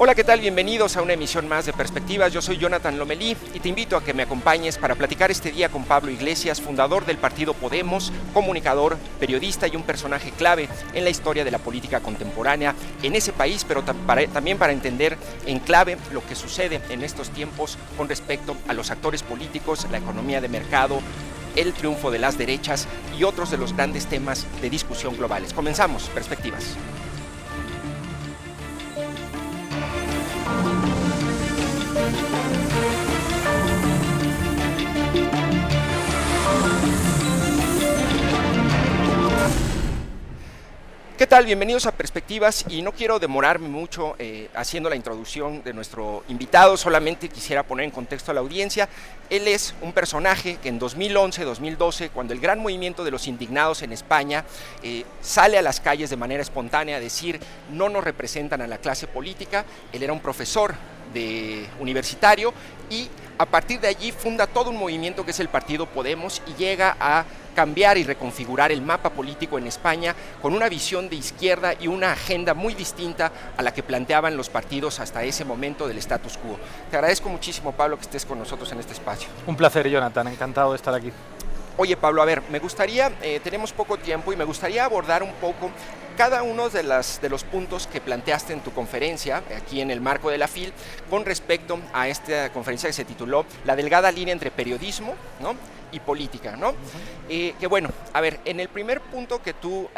Hola, ¿qué tal? Bienvenidos a una emisión más de Perspectivas. Yo soy Jonathan Lomelí y te invito a que me acompañes para platicar este día con Pablo Iglesias, fundador del partido Podemos, comunicador, periodista y un personaje clave en la historia de la política contemporánea en ese país, pero también para entender en clave lo que sucede en estos tiempos con respecto a los actores políticos, la economía de mercado, el triunfo de las derechas y otros de los grandes temas de discusión globales. Comenzamos, Perspectivas. ¿Qué tal? Bienvenidos a Perspectivas y no quiero demorarme mucho haciendo la introducción de nuestro invitado, solamente quisiera poner en contexto a la audiencia. Él es un personaje que en 2011-2012, cuando el gran movimiento de los indignados en España sale a las calles de manera espontánea a decir no nos representan a la clase política, él era un profesor universitario y a partir de allí funda todo un movimiento que es el partido Podemos y llega a cambiar y reconfigurar el mapa político en España con una visión de izquierda y una agenda muy distinta a la que planteaban los partidos hasta ese momento del status quo. Te agradezco muchísimo, Pablo, que estés con nosotros en este espacio. Un placer, Jonathan, encantado de estar aquí. Oye, Pablo, a ver, me gustaría, tenemos poco tiempo y me gustaría abordar un poco cada uno de los puntos que planteaste en tu conferencia, aquí en el marco de la FIL, con respecto a esta conferencia que se tituló La delgada línea entre periodismo, ¿no?, y política, ¿no? Que bueno, a ver, en el primer punto que tú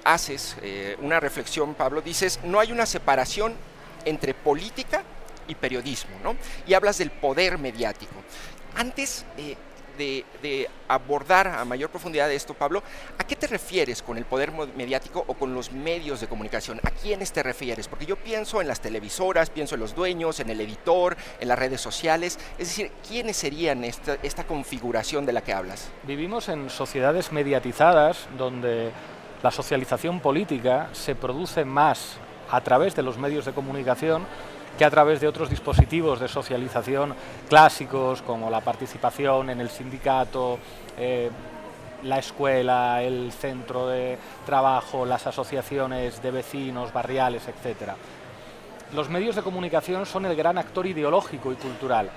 haces una reflexión, Pablo, dices, no hay una separación entre política y periodismo, ¿no? Y hablas del poder mediático. Antes de abordar a mayor profundidad de esto, Pablo, ¿a qué te refieres con el poder mediático o con los medios de comunicación? ¿A quiénes te refieres? Porque yo pienso en las televisoras, pienso en los dueños, en el editor, en las redes sociales. Es decir, ¿quiénes serían esta configuración de la que hablas? Vivimos en sociedades mediatizadas donde la socialización política se produce más a través de los medios de comunicación que a través de otros dispositivos de socialización clásicos como la participación en el sindicato, la escuela, el centro de trabajo, las asociaciones de vecinos, barriales, etc. Los medios de comunicación son el gran actor ideológico y cultural.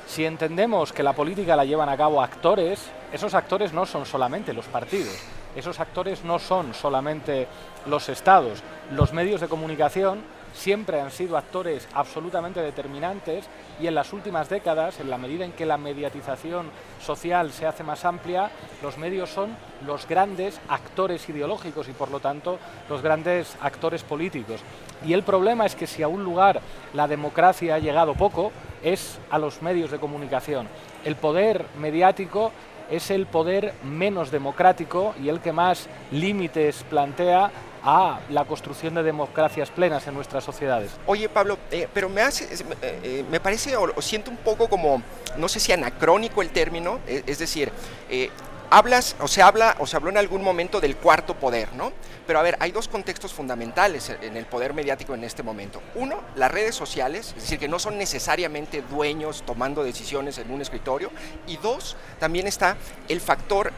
Si entendemos que la política la llevan a cabo actores, esos actores no son solamente los partidos, esos actores no son solamente los estados. Los medios de comunicación siempre han sido actores absolutamente determinantes y en las últimas décadas, en la medida en que la mediatización social se hace más amplia, los medios son los grandes actores ideológicos y por lo tanto los grandes actores políticos. Y el problema es que si a un lugar la democracia ha llegado poco, es a los medios de comunicación. El poder mediático es el poder menos democrático y el que más límites plantea a la construcción de democracias plenas en nuestras sociedades. Oye, Pablo, pero me parece o siento un poco como, no sé si anacrónico el término, es decir, se habló en algún momento del cuarto poder, ¿no? Pero a ver, hay dos contextos fundamentales en el poder mediático en este momento. Uno, las redes sociales, es decir, que no son necesariamente dueños tomando decisiones en un escritorio. Y dos, también está el factor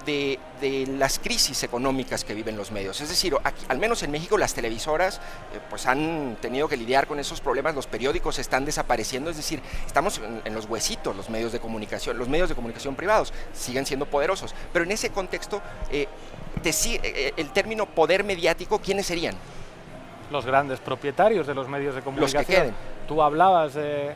de las crisis económicas que viven los medios. Es decir, aquí, al menos en México, las televisoras pues han tenido que lidiar con esos problemas, los periódicos están desapareciendo, es decir, estamos en los huesitos, los medios de comunicación privados siguen siendo poderosos, pero en ese contexto, el término poder mediático, ¿quiénes serían? Los grandes propietarios de los medios de comunicación. Los que queden. Tú hablabas de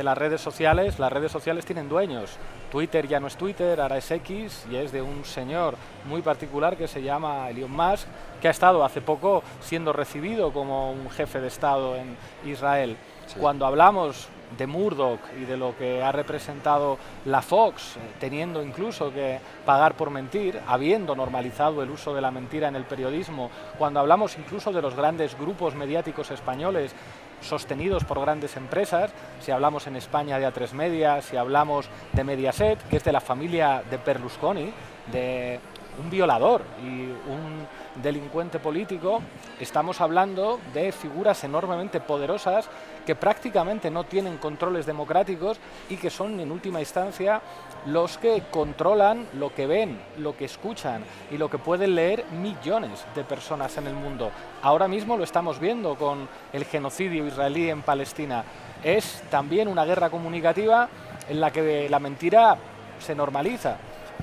las redes sociales tienen dueños. Twitter ya no es Twitter, ahora es X y es de un señor muy particular que se llama Elon Musk, que ha estado hace poco siendo recibido como un jefe de Estado en Israel. Sí. Cuando hablamos de Murdoch y de lo que ha representado la Fox, teniendo incluso que pagar por mentir, habiendo normalizado el uso de la mentira en el periodismo, cuando hablamos incluso de los grandes grupos mediáticos españoles sostenidos por grandes empresas, si hablamos en España de A3 Media, si hablamos de Mediaset, que es de la familia de Berlusconi, de un violador y un delincuente político, estamos hablando de figuras enormemente poderosas que prácticamente no tienen controles democráticos y que son en última instancia los que controlan lo que ven, lo que escuchan y lo que pueden leer millones de personas en el mundo. Ahora mismo lo estamos viendo con el genocidio israelí en Palestina. Es también una guerra comunicativa en la que la mentira se normaliza.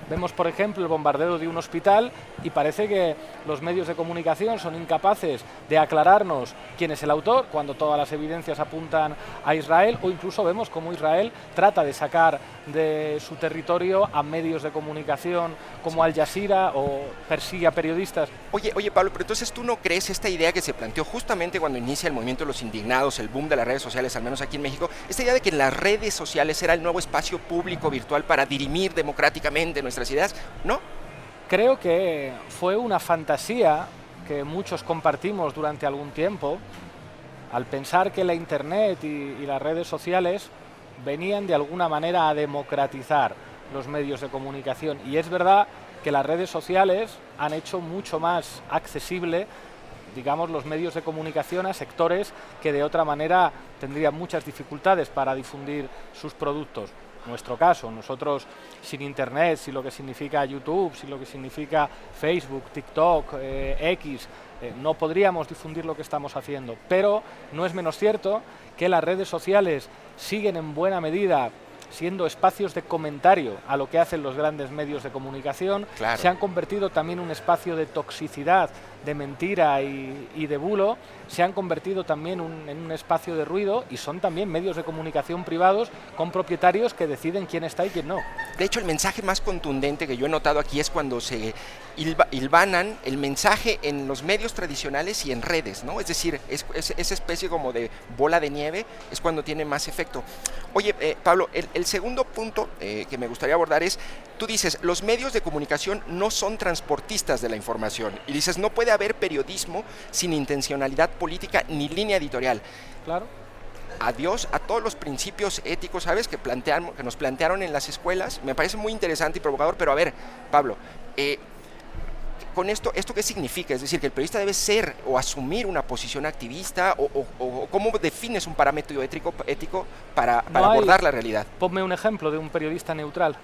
Vemos, por ejemplo, el bombardeo de un hospital y parece que los medios de comunicación son incapaces de aclararnos quién es el autor, cuando todas las evidencias apuntan a Israel, o incluso vemos cómo Israel trata de sacar de su territorio a medios de comunicación como Al Jazeera o persigue a periodistas. Oye Pablo, pero entonces tú no crees esta idea que se planteó justamente cuando inicia el movimiento de los indignados, el boom de las redes sociales, al menos aquí en México, esta idea de que las redes sociales era el nuevo espacio público virtual para dirimir democráticamente nuestras ideas, ¿no? Creo que fue una fantasía que muchos compartimos durante algún tiempo, al pensar que la Internet y las redes sociales venían de alguna manera a democratizar los medios de comunicación. Y es verdad que las redes sociales han hecho mucho más accesible, digamos, los medios de comunicación a sectores que de otra manera tendrían muchas dificultades para difundir sus productos. Nuestro caso, nosotros sin Internet, sin lo que significa YouTube, sin lo que significa Facebook, TikTok, X, no podríamos difundir lo que estamos haciendo. Pero no es menos cierto que las redes sociales siguen en buena medida siendo espacios de comentario a lo que hacen los grandes medios de comunicación. Claro. Se han convertido también en un espacio de toxicidad, de mentira y de bulo. Se han convertido también en un espacio de ruido y son también medios de comunicación privados con propietarios que deciden quién está y quién no. De hecho, el mensaje más contundente que yo he notado aquí es cuando se hilvanan el mensaje en los medios tradicionales y en redes, ¿no? Es decir, esa especie como de bola de nieve es cuando tiene más efecto. Oye, Pablo, el segundo punto que me gustaría abordar es, tú dices, los medios de comunicación no son transportistas de la información, y dices, no puede haber periodismo sin intencionalidad política ni línea editorial. Claro. Adiós a todos los principios éticos, ¿sabes?, que nos plantearon en las escuelas. Me parece muy interesante y provocador, pero a ver, Pablo, con ¿esto qué significa? Es decir, que el periodista debe ser o asumir una posición activista, o ¿cómo defines un parámetro ético para abordar la realidad? Ponme un ejemplo de un periodista neutral.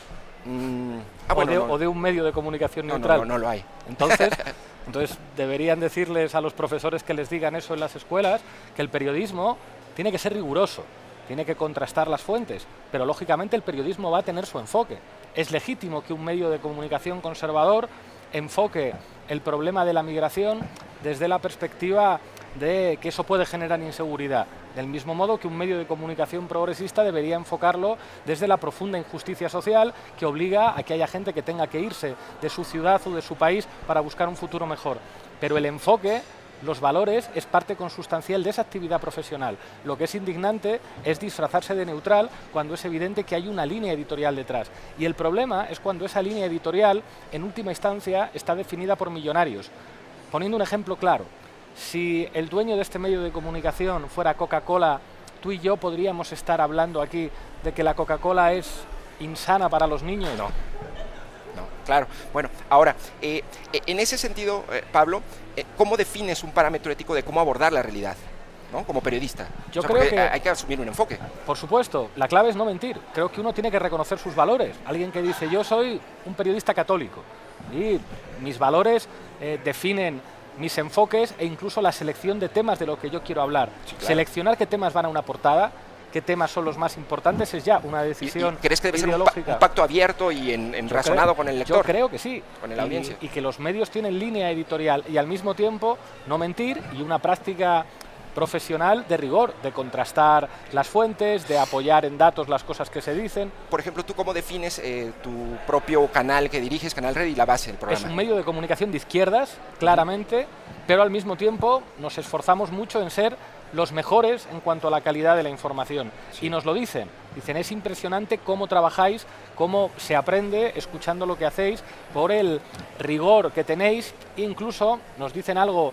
Bueno, o de un medio de comunicación neutral. No lo hay. Entonces deberían decirles a los profesores que les digan eso en las escuelas, que el periodismo tiene que ser riguroso, tiene que contrastar las fuentes, pero lógicamente el periodismo va a tener su enfoque. Es legítimo que un medio de comunicación conservador enfoque el problema de la migración desde la perspectiva de que eso puede generar inseguridad, del mismo modo que un medio de comunicación progresista debería enfocarlo desde la profunda injusticia social que obliga a que haya gente que tenga que irse de su ciudad o de su país para buscar un futuro mejor. Pero el enfoque, los valores, es parte consustancial de esa actividad profesional. Lo que es indignante es disfrazarse de neutral cuando es evidente que hay una línea editorial detrás. Y el problema es cuando esa línea editorial, en última instancia, está definida por millonarios. Poniendo un ejemplo claro, si el dueño de este medio de comunicación fuera Coca-Cola, tú y yo podríamos estar hablando aquí de que la Coca-Cola es insana para los niños. No, claro. Bueno, ahora, en ese sentido, Pablo, ¿cómo defines un parámetro ético de cómo abordar la realidad, ¿no?, como periodista? Yo creo que hay que asumir un enfoque. Por supuesto, la clave es no mentir. Creo que uno tiene que reconocer sus valores. Alguien que dice, yo soy un periodista católico y mis valores definen mis enfoques e incluso la selección de temas de lo que yo quiero hablar. Sí, claro. Seleccionar qué temas van a una portada, qué temas son los más importantes, es ya una decisión ¿Y crees que debe ideológica. Ser un pacto abierto y razonado con el lector? Yo creo que sí. Con la audiencia. Y que los medios tienen línea editorial y al mismo tiempo no mentir y una práctica profesional de rigor, de contrastar las fuentes, de apoyar en datos las cosas que se dicen. Por ejemplo, ¿tú cómo defines tu propio canal que diriges, Canal Red, y la base del programa? Es un medio de comunicación de izquierdas, claramente, pero al mismo tiempo nos esforzamos mucho en ser los mejores en cuanto a la calidad de la información. Sí. Y nos lo dicen, es impresionante cómo trabajáis, cómo se aprende escuchando lo que hacéis, por el rigor que tenéis, incluso nos dicen algo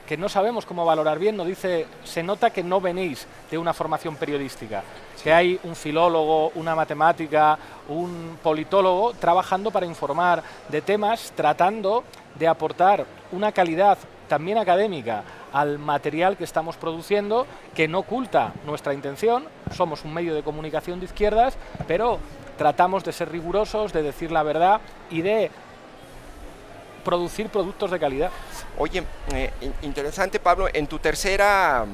que no sabemos cómo valorar bien, nos dice, se nota que no venís de una formación periodística, que hay un filólogo, una matemática, un politólogo trabajando para informar de temas, tratando de aportar una calidad también académica al material que estamos produciendo, que no oculta nuestra intención. Somos un medio de comunicación de izquierdas, pero tratamos de ser rigurosos, de decir la verdad y de producir productos de calidad. Oye, interesante, Pablo, en tu tercera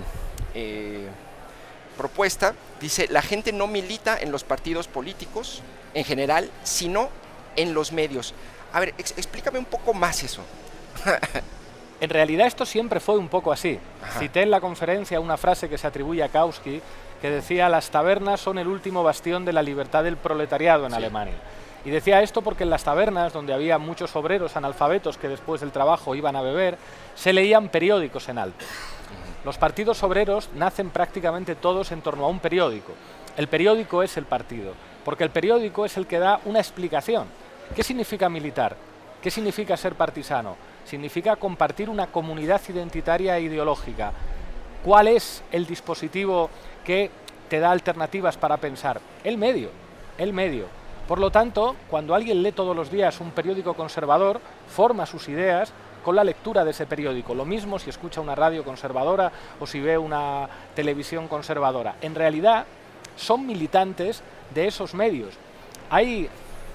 propuesta dice, la gente no milita en los partidos políticos en general, sino en los medios. A ver, explícame un poco más eso. En realidad esto siempre fue un poco así. Ajá. Cité en la conferencia una frase que se atribuye a Kautsky, que decía, las tabernas son el último bastión de la libertad del proletariado en Alemania. Y decía esto porque en las tabernas, donde había muchos obreros analfabetos que después del trabajo iban a beber, se leían periódicos en alto. Los partidos obreros nacen prácticamente todos en torno a un periódico. El periódico es el partido, porque el periódico es el que da una explicación. ¿Qué significa militar? ¿Qué significa ser partisano? Significa compartir una comunidad identitaria e ideológica. ¿Cuál es el dispositivo que te da alternativas para pensar? El medio, el medio. Por lo tanto, cuando alguien lee todos los días un periódico conservador, forma sus ideas con la lectura de ese periódico. Lo mismo si escucha una radio conservadora o si ve una televisión conservadora. En realidad, son militantes de esos medios. Hay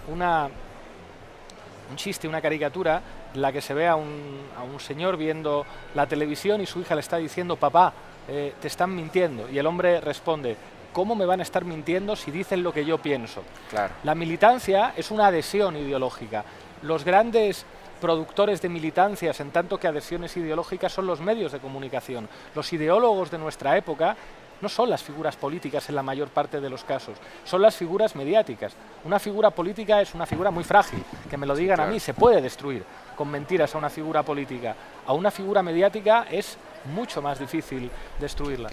un chiste, una caricatura, en la que se ve a un señor viendo la televisión y su hija le está diciendo, papá, te están mintiendo. Y el hombre responde, ¿cómo me van a estar mintiendo si dicen lo que yo pienso? Claro. La militancia es una adhesión ideológica. Los grandes productores de militancias, en tanto que adhesiones ideológicas, son los medios de comunicación. Los ideólogos de nuestra época no son las figuras políticas en la mayor parte de los casos, son las figuras mediáticas. Una figura política es una figura muy frágil, que me lo digan claro. A mí, se puede destruir con mentiras a una figura política. A una figura mediática es mucho más difícil destruirla.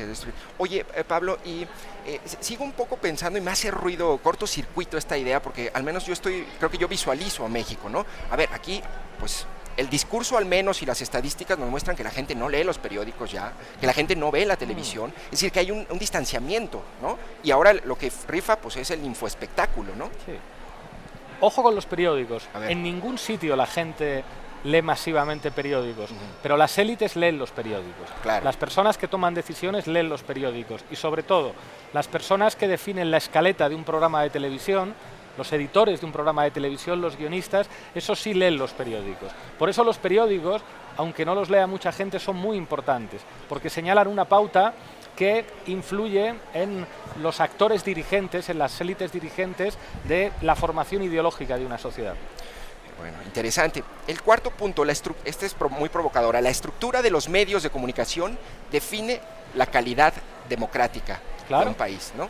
Oye, Pablo, y sigo un poco pensando y me hace ruido, cortocircuito esta idea, porque al menos creo que yo visualizo a México, ¿no? A ver, aquí, pues, el discurso al menos y las estadísticas nos muestran que la gente no lee los periódicos ya, que la gente no ve la televisión, es decir, que hay un distanciamiento, ¿no? Y ahora lo que rifa, pues, es el infoespectáculo, ¿no? Sí. Ojo con los periódicos. En ningún sitio la gente lee masivamente periódicos, pero las élites leen los periódicos. Claro. Las personas que toman decisiones leen los periódicos y sobre todo las personas que definen la escaleta de un programa de televisión, los editores de un programa de televisión, los guionistas, esos sí leen los periódicos. Por eso los periódicos, aunque no los lea mucha gente, son muy importantes, porque señalan una pauta que influye en los actores dirigentes, en las élites dirigentes de la formación ideológica de una sociedad. Bueno, interesante. El cuarto punto, este es muy provocadora, la estructura de los medios de comunicación define la calidad democrática de un país, ¿no?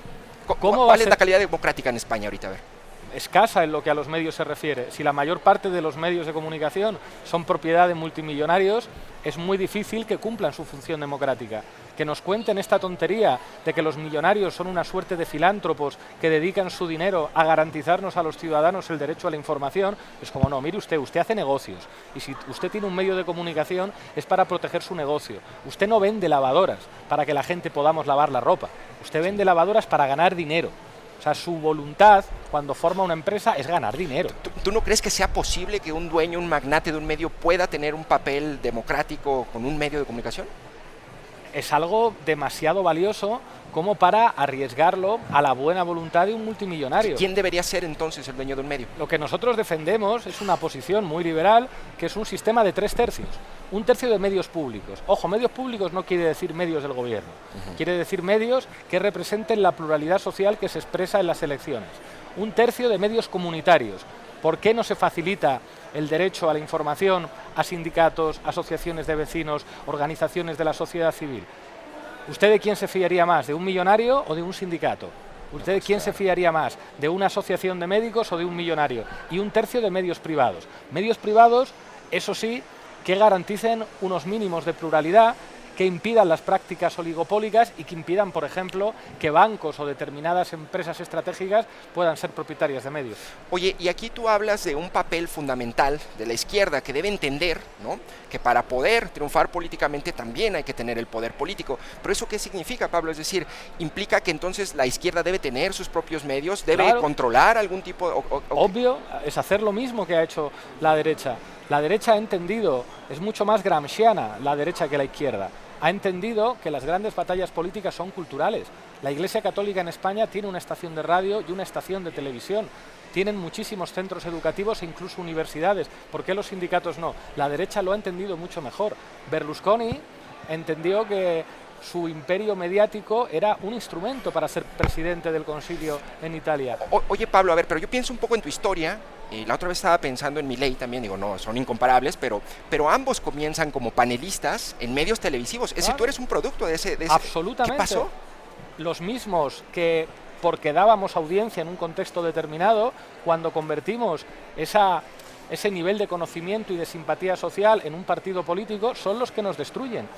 ¿Cuál es la calidad democrática en España ahorita? A ver. Escasa en lo que a los medios se refiere. Si la mayor parte de los medios de comunicación son propiedad de multimillonarios, es muy difícil que cumplan su función democrática. Que nos cuenten esta tontería de que los millonarios son una suerte de filántropos que dedican su dinero a garantizarnos a los ciudadanos el derecho a la información, es como, no, mire usted hace negocios, y si usted tiene un medio de comunicación es para proteger su negocio. Usted no vende lavadoras para que la gente podamos lavar la ropa, usted vende lavadoras para ganar dinero. O sea, su voluntad cuando forma una empresa es ganar dinero. ¿Tú no crees que sea posible que un dueño, un magnate de un medio pueda tener un papel democrático con un medio de comunicación? Es algo demasiado valioso como para arriesgarlo a la buena voluntad de un multimillonario. ¿Quién debería ser entonces el dueño de un medio? Lo que nosotros defendemos es una posición muy liberal, que es un sistema de 3 tercios. 1/3 de medios públicos. Ojo, medios públicos no quiere decir medios del gobierno. Quiere decir medios que representen la pluralidad social que se expresa en las elecciones. 1/3 de medios comunitarios. ¿Por qué no se facilita el derecho a la información a sindicatos, asociaciones de vecinos, organizaciones de la sociedad civil? ¿Usted de quién se fiaría más? ¿De un millonario o de un sindicato? ¿Usted de quién se fiaría más? ¿De una asociación de médicos o de un millonario? Y 1/3 de medios privados. Medios privados, eso sí, que garanticen unos mínimos de pluralidad que impidan las prácticas oligopólicas y que impidan, por ejemplo, que bancos o determinadas empresas estratégicas puedan ser propietarias de medios. Oye, y aquí tú hablas de un papel fundamental de la izquierda que debe entender, ¿no?, que para poder triunfar políticamente también hay que tener el poder político. ¿Pero eso qué significa, Pablo? Es decir, ¿implica que entonces la izquierda debe tener sus propios medios, debe controlar algún tipo Obvio, es hacer lo mismo que ha hecho la derecha. La derecha ha entendido, es mucho más gramsciana la derecha que la izquierda. Ha entendido que las grandes batallas políticas son culturales. La Iglesia Católica en España tiene una estación de radio y una estación de televisión. Tienen muchísimos centros educativos e incluso universidades. ¿Por qué los sindicatos no? La derecha lo ha entendido mucho mejor. Berlusconi entendió que su imperio mediático era un instrumento para ser presidente del Concilio en Italia. Oye, Pablo, a ver, pero yo pienso un poco en tu historia, y la otra vez estaba pensando en Milei también, digo, no, son incomparables, pero ambos comienzan como panelistas en medios televisivos. Es decir, tú eres un producto de ese... Absolutamente. ¿Qué pasó? Los mismos que, porque dábamos audiencia en un contexto determinado, cuando convertimos ese nivel de conocimiento y de simpatía social en un partido político, son los que nos destruyen.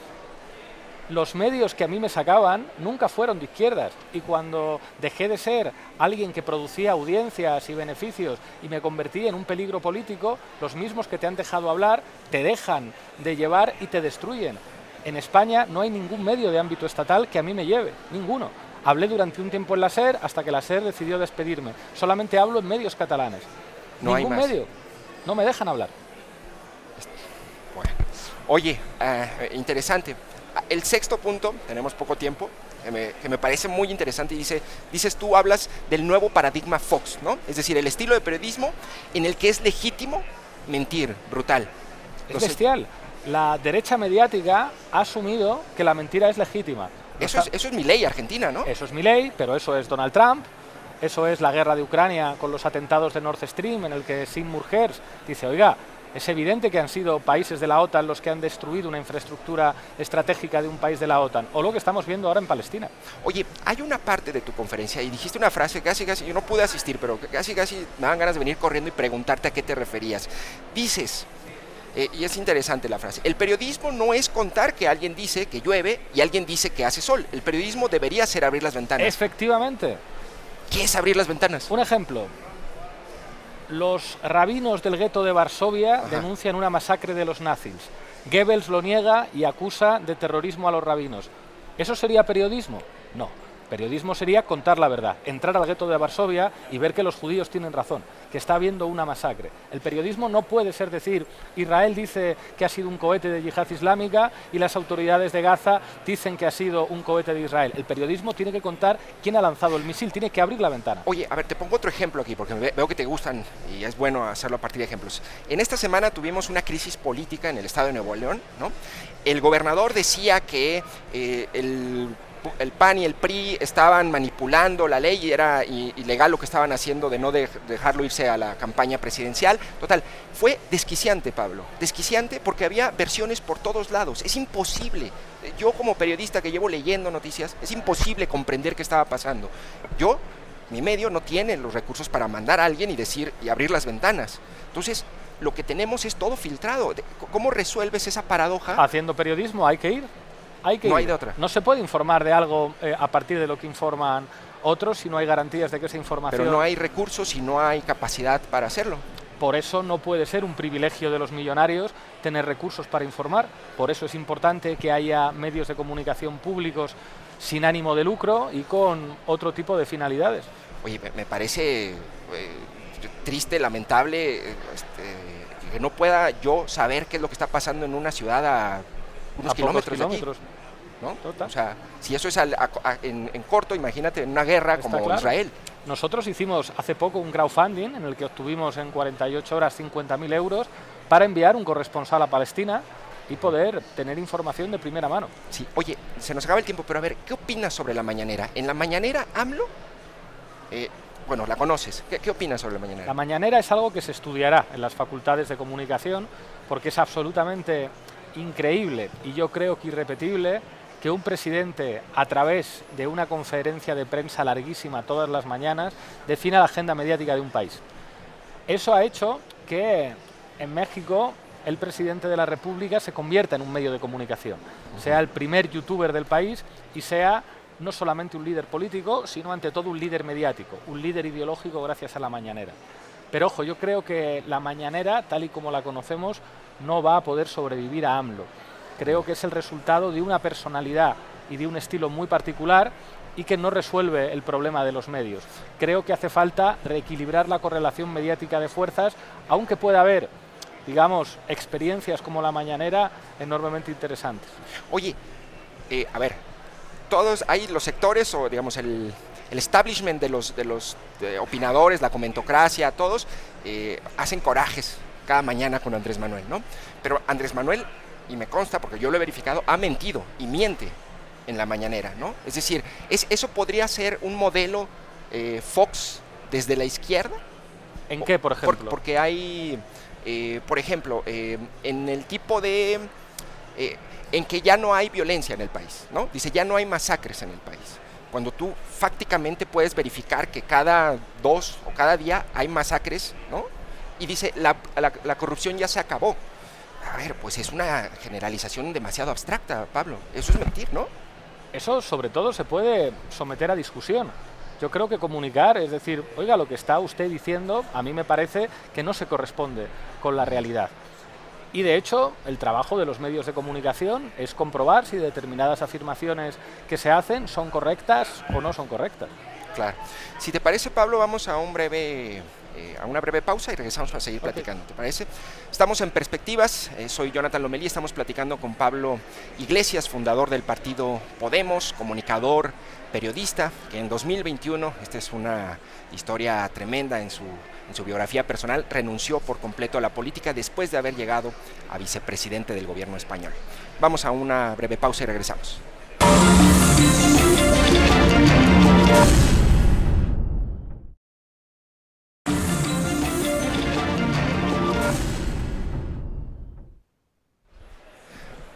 Los medios que a mí me sacaban nunca fueron de izquierdas, y cuando dejé de ser alguien que producía audiencias y beneficios y me convertí en un peligro político, los mismos que te han dejado hablar te dejan de llevar y te destruyen. En España no hay ningún medio de ámbito estatal que a mí me lleve, ninguno. Hablé durante un tiempo en la SER hasta que la SER decidió despedirme. Solamente hablo en medios catalanes. No ningún hay más. medio. No me dejan hablar. Bueno. Oye, interesante. El sexto punto, tenemos poco tiempo, que me parece muy interesante, y dices tú, hablas del nuevo paradigma Fox, ¿no? Es decir, el estilo de periodismo en el que es legítimo mentir, brutal. Es bestial. La derecha mediática ha asumido que la mentira es legítima. Eso es Milei, Argentina, ¿no? Eso es Milei, pero eso es Donald Trump, eso es la guerra de Ucrania con los atentados de Nord Stream, en el que Seymour Hersh dice, oiga, es evidente que han sido países de la OTAN los que han destruido una infraestructura estratégica de un país de la OTAN, o lo que estamos viendo ahora en Palestina. Oye, hay una parte de tu conferencia y dijiste una frase casi, yo no pude asistir, pero casi me dan ganas de venir corriendo y preguntarte a qué te referías. Dices, y es interesante la frase, el periodismo no es contar que alguien dice que llueve y alguien dice que hace sol. El periodismo debería ser abrir las ventanas. Efectivamente. ¿Qué es abrir las ventanas? Un ejemplo. Los rabinos del gueto de Varsovia denuncian una masacre de los nazis. Goebbels lo niega y acusa de terrorismo a los rabinos. ¿Eso sería periodismo? No. Periodismo sería contar la verdad, entrar al gueto de Varsovia y ver que los judíos tienen razón, que está habiendo una masacre. El periodismo no puede ser decir, Israel dice que ha sido un cohete de yihad islámica y las autoridades de Gaza dicen que ha sido un cohete de Israel. El periodismo tiene que contar quién ha lanzado el misil, tiene que abrir la ventana. Oye, a ver, te pongo otro ejemplo aquí, porque veo que te gustan y es bueno hacerlo a partir de ejemplos. En esta semana tuvimos una crisis política en el estado de Nuevo León, ¿no? El gobernador decía que el PAN y el PRI estaban manipulando la ley y era ilegal lo que estaban haciendo de no dejarlo irse a la campaña presidencial. Total, fue desquiciante, Pablo, desquiciante porque había versiones por todos lados. Es imposible, yo como periodista que llevo leyendo noticias, es imposible comprender qué estaba pasando. Mi medio no tiene los recursos para mandar a alguien y decir y abrir las ventanas. Entonces, lo que tenemos es todo filtrado. ¿Cómo resuelves esa paradoja? Haciendo periodismo hay que ir. No hay de otra. No se puede informar de algo a partir de lo que informan otros si no hay garantías de que esa información... Pero no hay recursos y no hay capacidad para hacerlo. Por eso no puede ser un privilegio de los millonarios tener recursos para informar. Por eso es importante que haya medios de comunicación públicos sin ánimo de lucro y con otro tipo de finalidades. Oye, me parece triste, lamentable, que no pueda yo saber qué es lo que está pasando en una ciudad a unos kilómetros de aquí, ¿no? O sea, si eso es en corto, imagínate en una guerra Está como claro. Israel. Nosotros hicimos hace poco un crowdfunding en el que obtuvimos en 48 horas 50.000 euros para enviar un corresponsal a Palestina y poder tener información de primera mano. Sí, oye, se nos acaba el tiempo, pero a ver, ¿qué opinas sobre la mañanera? En la mañanera, AMLO, bueno, la conoces, ¿qué opinas sobre la mañanera? La mañanera es algo que se estudiará en las facultades de comunicación porque es absolutamente increíble y yo creo que irrepetible que un presidente, a través de una conferencia de prensa larguísima todas las mañanas, defina la agenda mediática de un país. Eso ha hecho que en México el presidente de la República se convierta en un medio de comunicación, sea el primer youtuber del país y sea no solamente un líder político, sino ante todo un líder mediático, un líder ideológico gracias a la mañanera. Pero ojo, yo creo que la mañanera, tal y como la conocemos, no va a poder sobrevivir a AMLO. Creo que es el resultado de una personalidad y de un estilo muy particular y que no resuelve el problema de los medios. Creo que hace falta reequilibrar la correlación mediática de fuerzas, aunque pueda haber, digamos, experiencias como la mañanera enormemente interesantes. Oye, a ver, todos hay los sectores o digamos el establishment de los opinadores, la comentocracia, todos hacen corajes cada mañana con Andrés Manuel, ¿no? Pero Andrés Manuel, y me consta porque yo lo he verificado, ha mentido y miente en la mañanera, ¿no? Es decir, ¿eso podría ser un modelo Fox desde la izquierda? ¿En qué, por ejemplo? Porque hay, por ejemplo, en el tipo de... en que ya no hay violencia en el país, ¿no? Dice, ya no hay masacres en el país. Cuando tú fácticamente puedes verificar que cada 2 o cada día hay masacres, ¿no? Y dice, la corrupción ya se acabó. A ver, pues es una generalización demasiado abstracta, Pablo. Eso es mentir, ¿no? Eso, sobre todo, se puede someter a discusión. Yo creo que comunicar, es decir, oiga, lo que está usted diciendo, a mí me parece que no se corresponde con la realidad. Y de hecho, el trabajo de los medios de comunicación es comprobar si determinadas afirmaciones que se hacen son correctas o no son correctas. Claro. Si te parece, Pablo, vamos a una breve pausa y regresamos para seguir platicando, ¿te parece? Estamos en Perspectivas, soy Jonathan Lomelí, estamos platicando con Pablo Iglesias, fundador del partido Podemos, comunicador, periodista, que en 2021, esta es una historia tremenda en su biografía personal, renunció por completo a la política después de haber llegado a vicepresidente del gobierno español. Vamos a una breve pausa y regresamos.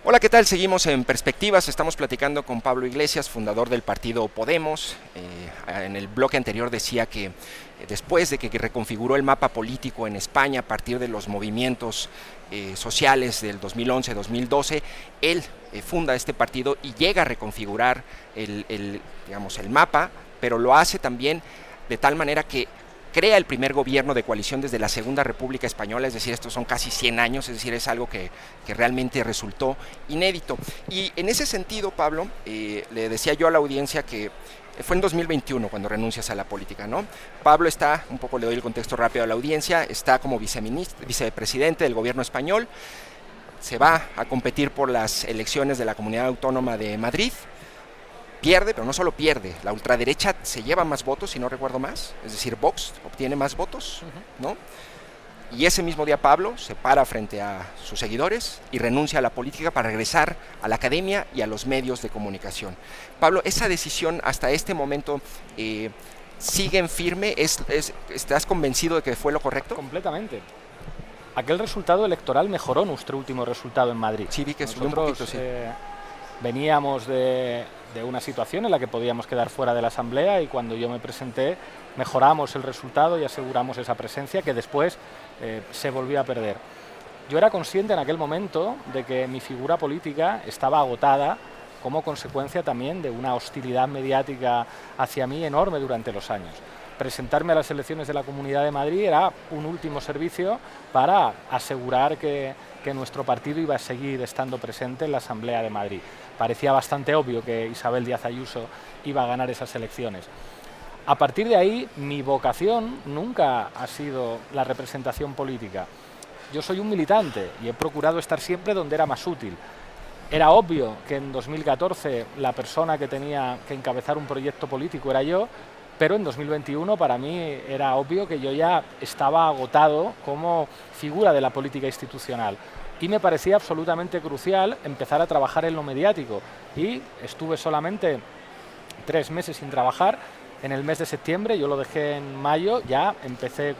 Hola, ¿qué tal? Seguimos en Perspectivas, estamos platicando con Pablo Iglesias, fundador del partido Podemos. En el bloque anterior decía que después de que reconfiguró el mapa político en España a partir de los movimientos sociales del 2011-2012, él funda este partido y llega a reconfigurar el mapa, pero lo hace también de tal manera que crea el primer gobierno de coalición desde la Segunda República Española, es decir, estos son casi 100 años, es decir, es algo que realmente resultó inédito. Y en ese sentido, Pablo, le decía yo a la audiencia que fue en 2021 cuando renuncias a la política, ¿no? Pablo está, un poco le doy el contexto rápido a la audiencia, está como vicepresidente del gobierno español, se va a competir por las elecciones de la Comunidad Autónoma de Madrid, pierde, pero no solo pierde, la ultraderecha se lleva más votos, si no recuerdo más, es decir, Vox obtiene más votos, ¿no? Y ese mismo día Pablo se para frente a sus seguidores y renuncia a la política para regresar a la academia y a los medios de comunicación. Pablo, ¿esa decisión hasta este momento sigue en firme? ¿Estás convencido de que fue lo correcto? Completamente. Aquel resultado electoral mejoró nuestro último resultado en Madrid. Sí, vi que subió un poquito, sí. Veníamos de una situación en la que podíamos quedar fuera de la Asamblea y cuando yo me presenté mejoramos el resultado y aseguramos esa presencia que después se volvió a perder. Yo era consciente en aquel momento de que mi figura política estaba agotada como consecuencia también de una hostilidad mediática hacia mí enorme durante los años. Presentarme a las elecciones de la Comunidad de Madrid era un último servicio para asegurar que nuestro partido iba a seguir estando presente en la Asamblea de Madrid. Parecía bastante obvio que Isabel Díaz Ayuso iba a ganar esas elecciones. A partir de ahí, mi vocación nunca ha sido la representación política. Yo soy un militante y he procurado estar siempre donde era más útil. Era obvio que en 2014 la persona que tenía que encabezar un proyecto político era yo, pero en 2021 para mí era obvio que yo ya estaba agotado como figura de la política institucional y me parecía absolutamente crucial empezar a trabajar en lo mediático y estuve solamente 3 meses sin trabajar. En el mes de septiembre, yo lo dejé en mayo, ya empecé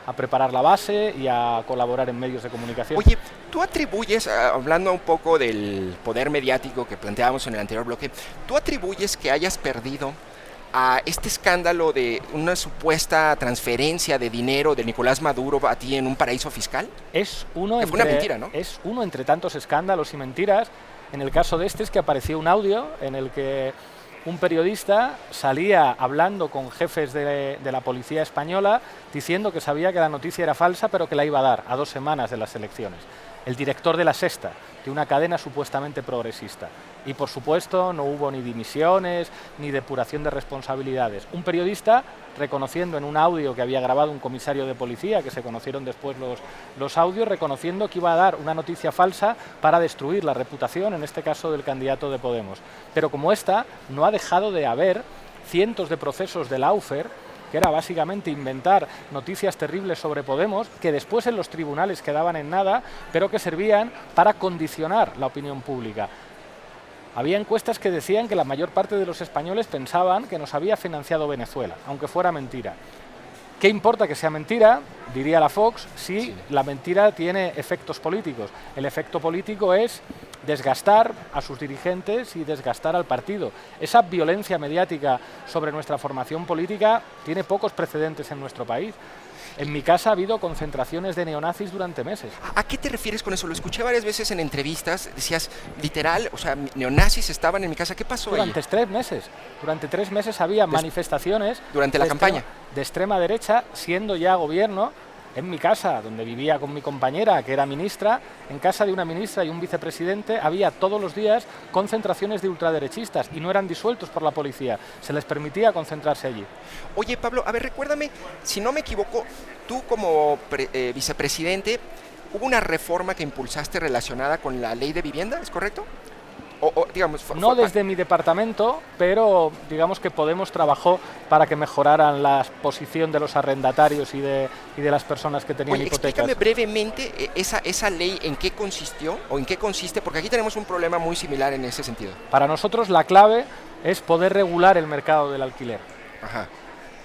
a preparar la base y a colaborar en medios de comunicación. Oye, tú atribuyes, hablando un poco del poder mediático que planteábamos en el anterior bloque, ¿tú atribuyes que hayas perdido a este escándalo de una supuesta transferencia de dinero de Nicolás Maduro a ti en un paraíso fiscal? Es uno fue una mentira, ¿no? Es uno entre tantos escándalos y mentiras. En el caso de este es que apareció un audio en el que un periodista salía hablando con jefes de la policía española diciendo que sabía que la noticia era falsa, pero que la iba a dar a 2 semanas de las elecciones. El director de La Sexta, de una cadena supuestamente progresista. Y por supuesto no hubo ni dimisiones ni depuración de responsabilidades. Un periodista reconociendo en un audio que había grabado un comisario de policía, que se conocieron después los audios, reconociendo que iba a dar una noticia falsa para destruir la reputación, en este caso del candidato de Podemos. Pero como esta, no ha dejado de haber cientos de procesos de Lawfare, que era básicamente inventar noticias terribles sobre Podemos, que después en los tribunales quedaban en nada, pero que servían para condicionar la opinión pública. Había encuestas que decían que la mayor parte de los españoles pensaban que nos había financiado Venezuela, aunque fuera mentira. ¿Qué importa que sea mentira? Diría la Fox, si la mentira tiene efectos políticos. El efecto político es desgastar a sus dirigentes y desgastar al partido. Esa violencia mediática sobre nuestra formación política tiene pocos precedentes en nuestro país. En mi casa ha habido concentraciones de neonazis durante meses. ¿A qué te refieres con eso? Lo escuché varias veces en entrevistas, decías, literal, o sea, neonazis estaban en mi casa. ¿Qué pasó durante ahí? 3 meses. Durante 3 meses había manifestaciones durante la campaña de extrema derecha, siendo ya gobierno. En mi casa, donde vivía con mi compañera, que era ministra, en casa de una ministra y un vicepresidente, había todos los días concentraciones de ultraderechistas y no eran disueltos por la policía. Se les permitía concentrarse allí. Oye, Pablo, a ver, recuérdame, si no me equivoco, tú como vicepresidente, ¿hubo una reforma que impulsaste relacionada con la ley de vivienda? ¿Es correcto? Digamos, no desde mi departamento, pero digamos que Podemos trabajó para que mejoraran la posición de los arrendatarios y de las personas que tenían hipotecas. Explícame brevemente esa ley, en qué consistió o en qué consiste, porque aquí tenemos un problema muy similar en ese sentido. Para nosotros la clave es poder regular el mercado del alquiler. Ajá.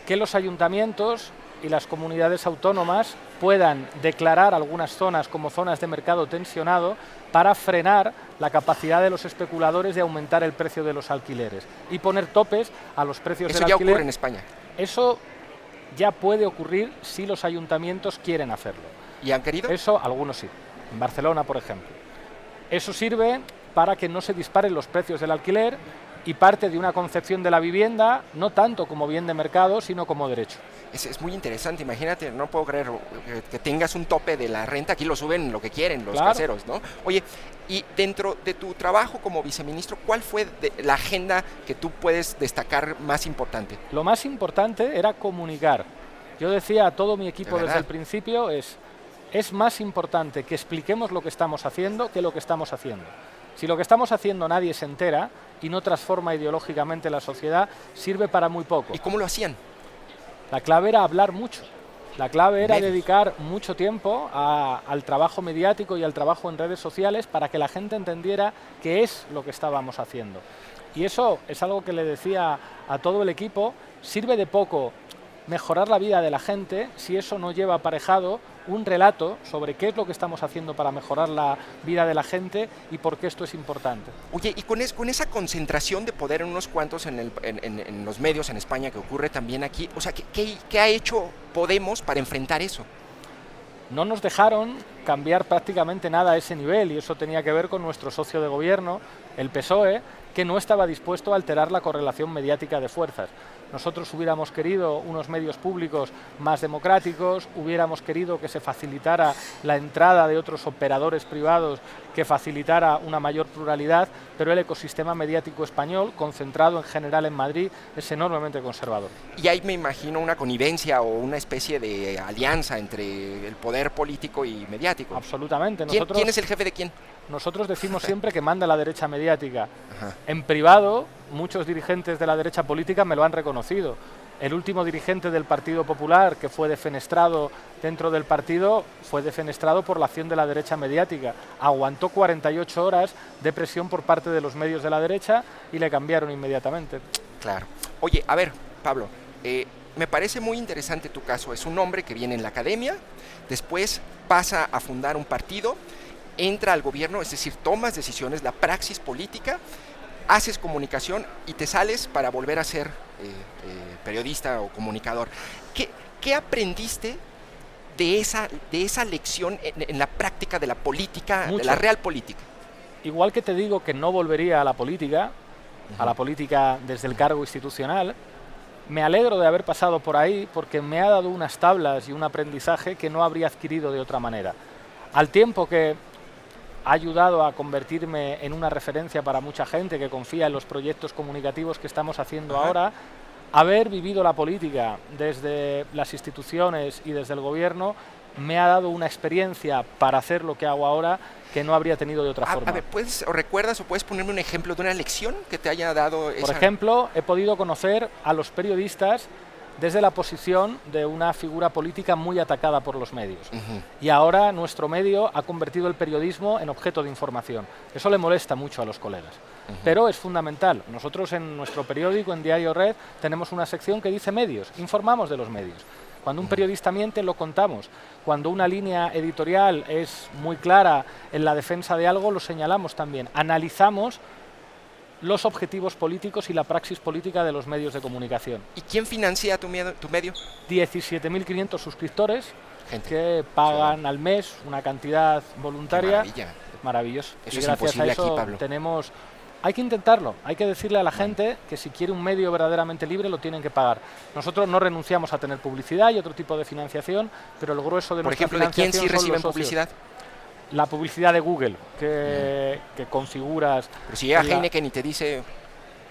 Que los ayuntamientos y las comunidades autónomas puedan declarar algunas zonas como zonas de mercado tensionado para frenar la capacidad de los especuladores de aumentar el precio de los alquileres y poner topes a los precios del alquiler. Eso ya ocurre en España. Eso ya puede ocurrir si los ayuntamientos quieren hacerlo. ¿Y han querido? Eso, algunos sí. En Barcelona, por ejemplo. Eso sirve para que no se disparen los precios del alquiler y parte de una concepción de la vivienda, no tanto como bien de mercado, sino como derecho. Es muy interesante, imagínate, no puedo creer que tengas un tope de la renta, aquí lo suben lo que quieren los caseros, ¿no? Oye, y dentro de tu trabajo como viceministro, ¿cuál fue la agenda que tú puedes destacar más importante? Lo más importante era comunicar. Yo decía a todo mi equipo desde el principio, es más importante que expliquemos lo que estamos haciendo que lo que estamos haciendo. Si lo que estamos haciendo nadie se entera y no transforma ideológicamente la sociedad, sirve para muy poco. ¿Y cómo lo hacían? La clave era hablar mucho. La clave era dedicar mucho tiempo al trabajo mediático y al trabajo en redes sociales para que la gente entendiera qué es lo que estábamos haciendo. Y eso es algo que le decía a todo el equipo, sirve de poco mejorar la vida de la gente si eso no lleva aparejado un relato sobre qué es lo que estamos haciendo para mejorar la vida de la gente y por qué esto es importante. Oye, y con esa concentración de poder en unos cuantos en los medios en España, que ocurre también aquí, o sea, ¿qué ha hecho Podemos para enfrentar eso? No nos dejaron cambiar prácticamente nada a ese nivel y eso tenía que ver con nuestro socio de gobierno, el PSOE, que no estaba dispuesto a alterar la correlación mediática de fuerzas. Nosotros hubiéramos querido unos medios públicos más democráticos, hubiéramos querido que se facilitara la entrada de otros operadores privados, que facilitara una mayor pluralidad, pero el ecosistema mediático español, concentrado en general en Madrid, es enormemente conservador. Y ahí me imagino una connivencia o una especie de alianza entre el poder político y mediático. Absolutamente. ¿Quién es el jefe de quién? Nosotros decimos siempre que manda la derecha mediática. Ajá. En privado, muchos dirigentes de la derecha política me lo han reconocido. El último dirigente del Partido Popular que fue defenestrado dentro del partido fue defenestrado por la acción de la derecha mediática. Aguantó 48 horas de presión por parte de los medios de la derecha y le cambiaron inmediatamente. Claro. Oye, a ver, Pablo, me parece muy interesante tu caso. Es un hombre que viene en la academia, después pasa a fundar un partido, entra al gobierno, es decir, tomas decisiones, la praxis política, haces comunicación y te sales para volver a ser periodista o comunicador. ¿Qué aprendiste de esa lección en la práctica de la política, Mucho. de la real política? Igual que te digo que no volvería a la política desde el cargo institucional, me alegro de haber pasado por ahí porque me ha dado unas tablas y un aprendizaje que no habría adquirido de otra manera. Al tiempo que ha ayudado a convertirme en una referencia para mucha gente que confía en los proyectos comunicativos que estamos haciendo ahora, haber vivido la política desde las instituciones y desde el gobierno me ha dado una experiencia para hacer lo que hago ahora que no habría tenido de otra forma. A ver, ¿recuerdas o puedes ponerme un ejemplo de una lección que te haya dado esa? Por ejemplo, he podido conocer a los periodistas desde la posición de una figura política muy atacada por los medios. Y ahora nuestro medio ha convertido el periodismo en objeto de información. Eso le molesta mucho a los colegas. Pero es fundamental. Nosotros en nuestro periódico, en Diario Red, tenemos una sección que dice medios, informamos de los medios. Cuando un periodista miente, lo contamos. Cuando una línea editorial es muy clara en la defensa de algo, lo señalamos también. Analizamos los objetivos políticos y la praxis política de los medios de comunicación. ¿Y quién financia tu medio? 17.500 suscriptores que pagan al mes una cantidad voluntaria. ¡Qué maravilla! Es maravilloso. Eso y es gracias imposible a eso aquí, Pablo. tenemos... Hay que intentarlo, hay que decirle a la gente que si quiere un medio verdaderamente libre lo tienen que pagar. Nosotros no renunciamos a tener publicidad y otro tipo de financiación, pero el grueso de nuestra financiación... Por ejemplo, ¿de quién sí son los reciben socios. publicidad? La publicidad de Google, que configuras... Pero si llega Heineken y te dice...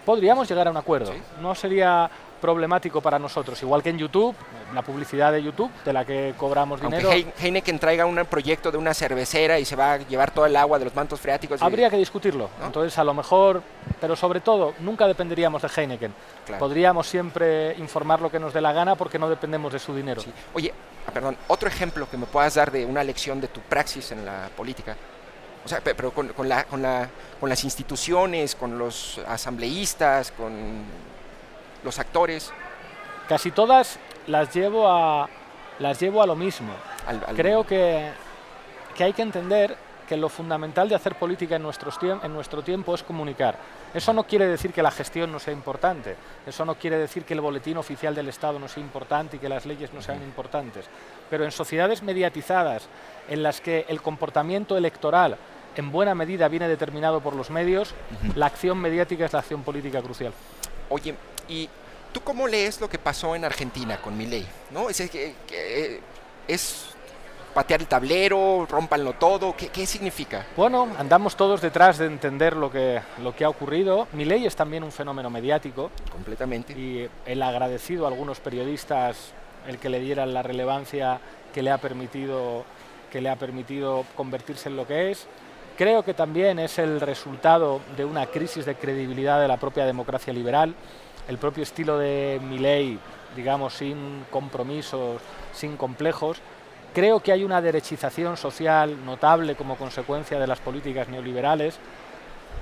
Podríamos llegar a un acuerdo. ¿Sí? No sería problemático para nosotros. Igual que en YouTube, la publicidad de YouTube, de la que cobramos dinero... Aunque Heineken traiga un proyecto de una cervecera y se va a llevar todo el agua de los mantos freáticos... Habría que discutirlo. ¿No? Entonces, a lo mejor... Pero sobre todo, nunca dependeríamos de Heineken. Claro. Podríamos siempre informar lo que nos dé la gana porque no dependemos de su dinero. Sí. Oye, perdón, otro ejemplo que me puedas dar de una lección de tu praxis en la política. O sea, pero con las instituciones, con los asambleístas, con los actores. Casi todas las llevo a lo mismo. Creo que hay que entender que lo fundamental de hacer política en nuestro tiempo es comunicar. Eso no quiere decir que la gestión no sea importante, eso no quiere decir que el boletín oficial del Estado no sea importante y que las leyes no sean importantes, pero en sociedades mediatizadas en las que el comportamiento electoral en buena medida viene determinado por los medios, la acción mediática es la acción política crucial. Oye, ¿y tú cómo lees lo que pasó en Argentina con Milei? ¿No? Es patear el tablero, rómpanlo todo, ¿qué significa? Bueno, andamos todos detrás de entender lo que ha ocurrido. Milei es también un fenómeno mediático. Completamente. Y el agradecido a algunos periodistas el que le dieran la relevancia que le ha permitido convertirse en lo que es. Creo que también es el resultado de una crisis de credibilidad de la propia democracia liberal. El propio estilo de Milei, digamos, sin compromisos, sin complejos. Creo que hay una derechización social notable como consecuencia de las políticas neoliberales.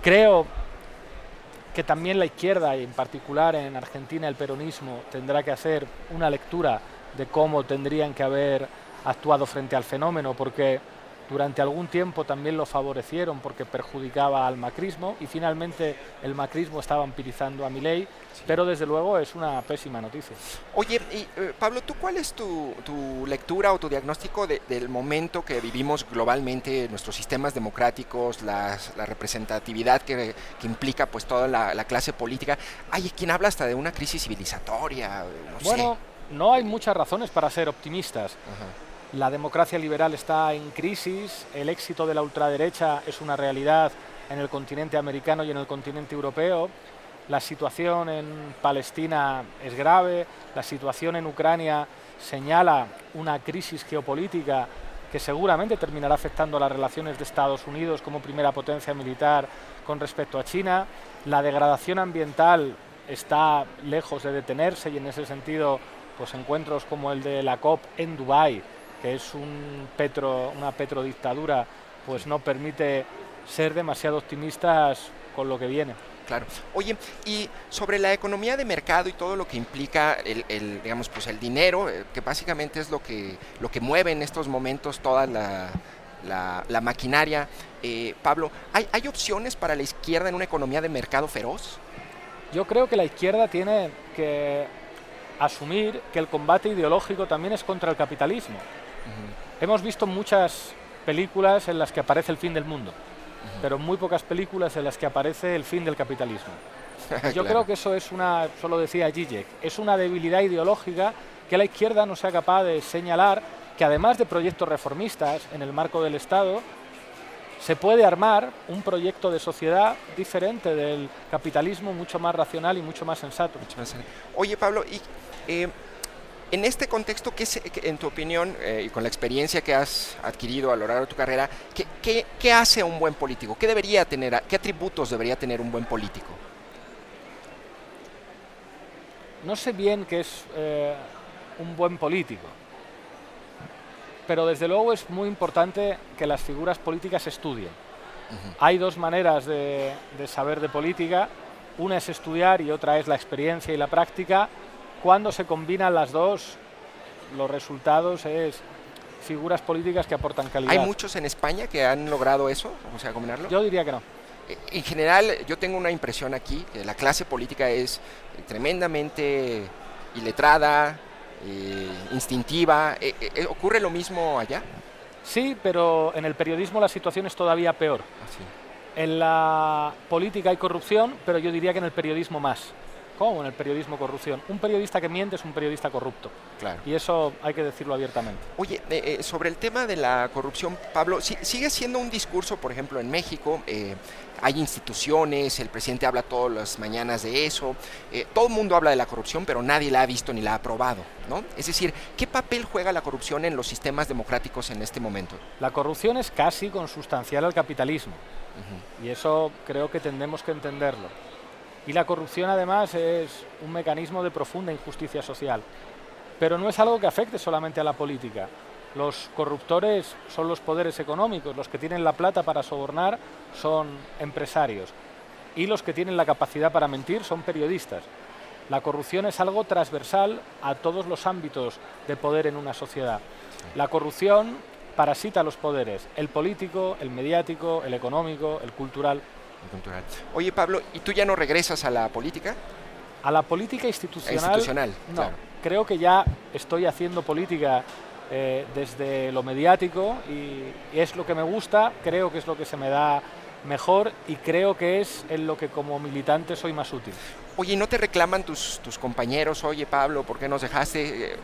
Creo que también la izquierda, y en particular en Argentina el peronismo, tendrá que hacer una lectura de cómo tendrían que haber actuado frente al fenómeno, porque durante algún tiempo también lo favorecieron porque perjudicaba al macrismo y finalmente el macrismo estaba vampirizando a Milei, sí. Pero desde luego es una pésima noticia. Oye, Pablo, ¿tú cuál es tu lectura o tu diagnóstico del momento que vivimos globalmente, nuestros sistemas democráticos, la representatividad que implica pues toda la clase política? Hay quien habla hasta de una crisis civilizatoria, Bueno, no hay muchas razones para ser optimistas. La democracia liberal está en crisis, el éxito de la ultraderecha es una realidad en el continente americano y en el continente europeo, la situación en Palestina es grave, la situación en Ucrania señala una crisis geopolítica que seguramente terminará afectando a las relaciones de Estados Unidos como primera potencia militar con respecto a China, la degradación ambiental está lejos de detenerse y en ese sentido pues encuentros como el de la COP en Dubái, que es una petrodictadura, pues no permite ser demasiado optimistas con lo que viene. Claro. Oye, y sobre la economía de mercado y todo lo que implica digamos, pues el dinero, que básicamente es lo que mueve en estos momentos toda la maquinaria. Pablo, ¿hay opciones para la izquierda en una economía de mercado feroz? Yo creo que la izquierda tiene que asumir que el combate ideológico también es contra el capitalismo. Hemos visto muchas películas en las que aparece el fin del mundo, pero muy pocas películas en las que aparece el fin del capitalismo. Yo creo que eso es solo decía Zizek, es una debilidad ideológica que la izquierda no sea capaz de señalar, que además de proyectos reformistas en el marco del Estado, se puede armar un proyecto de sociedad diferente del capitalismo, mucho más racional y mucho más sensato. Oye, Pablo, y en este contexto, en tu opinión, y con la experiencia que has adquirido a lo largo de tu carrera, ¿qué hace un buen político? ¿Qué atributos debería tener un buen político? No sé bien qué es un buen político, pero desde luego es muy importante que las figuras políticas estudien. Hay dos maneras de saber de política, una es estudiar y otra es la experiencia y la práctica. Cuando se combinan las dos, los resultados es figuras políticas que aportan calidad. ¿Hay muchos en España que han logrado eso? O sea, combinarlo. Yo diría que no. En general, yo tengo una impresión aquí, que la clase política es tremendamente iletrada, instintiva. ¿Ocurre lo mismo allá? Sí, pero en el periodismo la situación es todavía peor. En la política hay corrupción, pero yo diría que en el periodismo más. ¿Cómo en el periodismo corrupción? Un periodista que miente es un periodista corrupto. Claro. Y eso hay que decirlo abiertamente. Oye, sobre el tema de la corrupción, Pablo, sigue siendo un discurso, por ejemplo, en México, hay instituciones, el presidente habla todas las mañanas de eso, todo el mundo habla de la corrupción, pero nadie la ha visto ni la ha aprobado, ¿no? Es decir, ¿qué papel juega la corrupción en los sistemas democráticos en este momento? La corrupción es casi consustancial al capitalismo, y eso creo que tendremos que entenderlo. Y la corrupción además es un mecanismo de profunda injusticia social, pero no es algo que afecte solamente a la política. Los corruptores son los poderes económicos, los que tienen la plata para sobornar son empresarios y los que tienen la capacidad para mentir son periodistas. La corrupción es algo transversal a todos los ámbitos de poder en una sociedad. La corrupción parasita los poderes, el político, el mediático, el económico, el cultural. Oye, Pablo, ¿y tú ya no regresas a la política? A la política institucional, no. Claro. Creo que ya estoy haciendo política desde lo mediático y es lo que me gusta, creo que es lo que se me da mejor y creo que es en lo que como militante soy más útil. Oye, ¿y no te reclaman tus compañeros? Oye, Pablo, ¿por qué nos dejaste?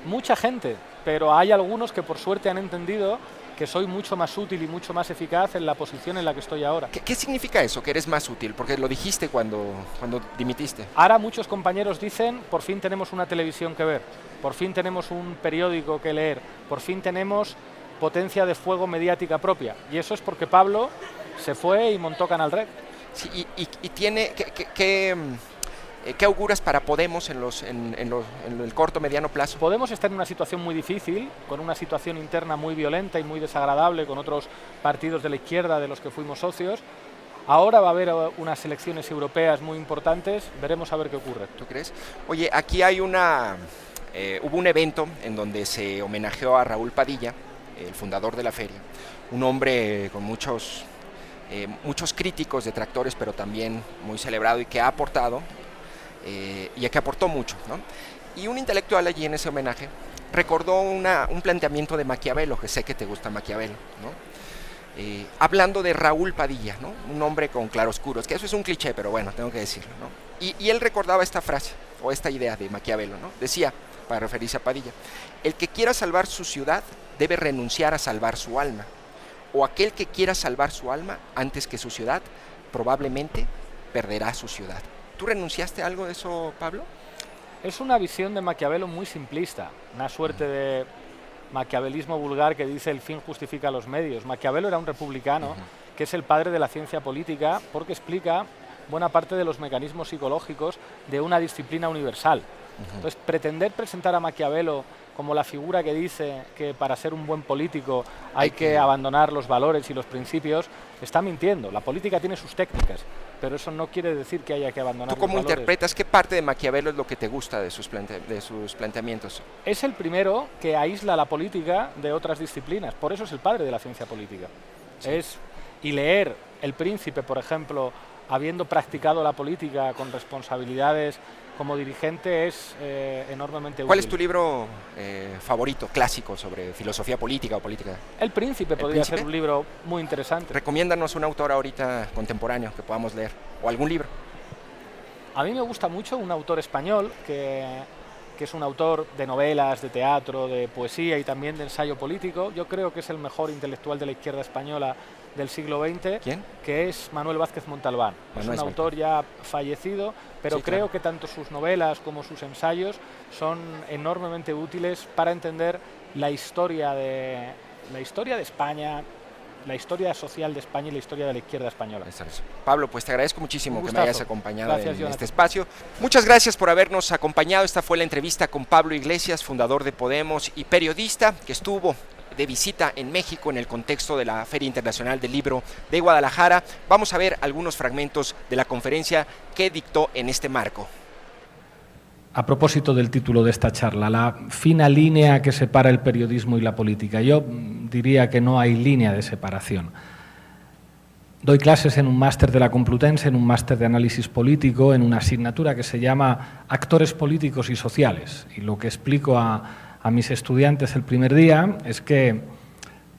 Mucha gente, pero hay algunos que por suerte han entendido que soy mucho más útil y mucho más eficaz en la posición en la que estoy ahora. ¿Qué significa eso, que eres más útil? Porque lo dijiste cuando dimitiste. Ahora muchos compañeros dicen, por fin tenemos una televisión que ver, por fin tenemos un periódico que leer, por fin tenemos potencia de fuego mediática propia. Y eso es porque Pablo se fue y montó Canal Red. Sí, y tiene... ¿Qué auguras para Podemos en el corto, mediano plazo? Podemos estar en una situación muy difícil, con una situación interna muy violenta y muy desagradable con otros partidos de la izquierda de los que fuimos socios. Ahora va a haber unas elecciones europeas muy importantes, veremos a ver qué ocurre. ¿Tú crees? Oye, aquí hay hubo un evento en donde se homenajeó a Raúl Padilla, el fundador de la feria, un hombre con muchos críticos, detractores, pero también muy celebrado y que ha aportado. Y que aportó mucho, ¿no? Y un intelectual allí en ese homenaje recordó un planteamiento de Maquiavelo, que sé que te gusta Maquiavelo, ¿no? Hablando de Raúl Padilla, ¿no? Un hombre con claroscuros, que eso es un cliché, pero bueno, tengo que decirlo, ¿no? Y él recordaba esta frase, o esta idea de Maquiavelo, ¿no? Decía, para referirse a Padilla, el que quiera salvar su ciudad debe renunciar a salvar su alma, o aquel que quiera salvar su alma antes que su ciudad, probablemente perderá su ciudad. ¿Tú renunciaste a algo de eso, Pablo? Es una visión de Maquiavelo muy simplista, una suerte de maquiavelismo vulgar que dice el fin justifica los medios. Maquiavelo era un republicano que es el padre de la ciencia política porque explica buena parte de los mecanismos psicológicos de una disciplina universal. Entonces, pretender presentar a Maquiavelo como la figura que dice que para ser un buen político hay que abandonar los valores y los principios, está mintiendo. La política tiene sus técnicas pero eso no quiere decir que haya que abandonar ¿Tú cómo los valores. interpretas qué parte de Maquiavelo es lo que te gusta de sus planteamientos? Es el primero que aísla la política de otras disciplinas, por eso es el padre de la ciencia política. Sí. Y leer El Príncipe, por ejemplo, habiendo practicado la política con responsabilidades como dirigente, es enormemente útil. ¿Cuál es tu libro favorito, clásico, sobre filosofía política o política? El Príncipe podría ser un libro muy interesante. Recomiéndanos un autor ahorita contemporáneo que podamos leer, o algún libro. A mí me gusta mucho un autor español que es un autor de novelas, de teatro, de poesía y también de ensayo político. Yo creo que es el mejor intelectual de la izquierda española del siglo XX. ¿Quién? Que es Manuel Vázquez Montalbán. Es un autor ya fallecido, pero sí, creo que tanto sus novelas como sus ensayos son enormemente útiles para entender la historia de España, la historia social de España y la historia de la izquierda española. Pablo, pues te agradezco muchísimo que me hayas acompañado en este espacio. Muchas gracias por habernos acompañado. Esta fue la entrevista con Pablo Iglesias, fundador de Podemos y periodista, que estuvo de visita en México en el contexto de la Feria Internacional del Libro de Guadalajara. Vamos a ver algunos fragmentos de la conferencia que dictó en este marco. A propósito del título de esta charla, la fina línea que separa el periodismo y la política. Yo diría que no hay línea de separación. Doy clases en un máster de la Complutense, en un máster de análisis político, en una asignatura que se llama Actores Políticos y Sociales. Y lo que explico a mis estudiantes el primer día es que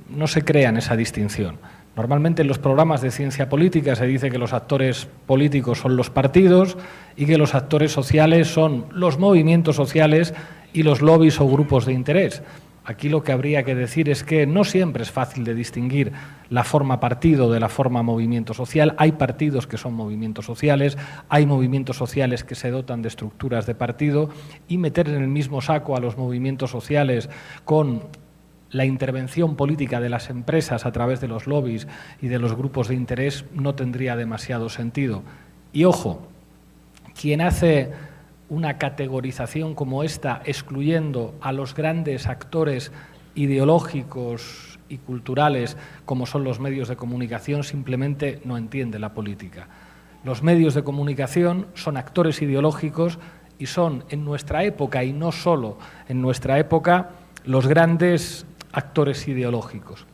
no se crean esa distinción. Normalmente en los programas de ciencia política se dice que los actores políticos son los partidos y que los actores sociales son los movimientos sociales y los lobbies o grupos de interés. Aquí lo que habría que decir es que no siempre es fácil de distinguir la forma partido de la forma movimiento social. Hay partidos que son movimientos sociales, hay movimientos sociales que se dotan de estructuras de partido, y meter en el mismo saco a los movimientos sociales con la intervención política de las empresas a través de los lobbies y de los grupos de interés no tendría demasiado sentido. Y ojo, quien hace una categorización como esta, excluyendo a los grandes actores ideológicos y culturales como son los medios de comunicación, simplemente no entiende la política. Los medios de comunicación son actores ideológicos y son en nuestra época, y no solo en nuestra época, los grandes actores ideológicos.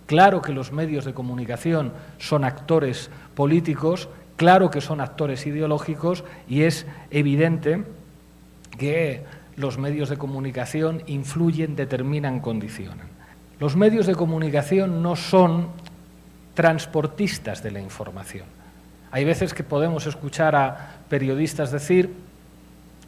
Claro que los medios de comunicación son actores políticos, claro que son actores ideológicos, y es evidente que los medios de comunicación influyen, determinan, condicionan. Los medios de comunicación no son transportistas de la información. Hay veces que podemos escuchar a periodistas decir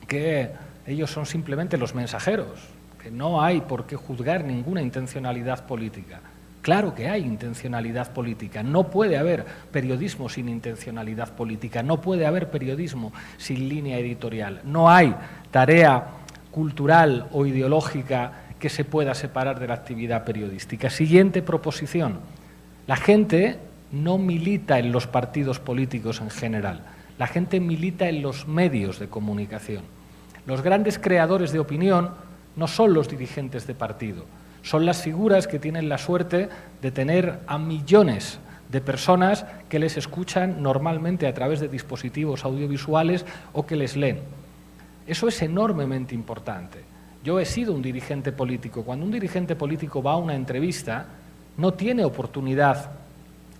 que ellos son simplemente los mensajeros, que no hay por qué juzgar ninguna intencionalidad política. Claro que hay intencionalidad política. No puede haber periodismo sin intencionalidad política. No puede haber periodismo sin línea editorial. No hay tarea cultural o ideológica que se pueda separar de la actividad periodística. Siguiente proposición. La gente no milita en los partidos políticos en general. La gente milita en los medios de comunicación. Los grandes creadores de opinión no son los dirigentes de partido, son las figuras que tienen la suerte de tener a millones de personas que les escuchan normalmente a través de dispositivos audiovisuales o que les leen. Eso es enormemente importante. Yo he sido un dirigente político. Cuando un dirigente político va a una entrevista, no tiene oportunidad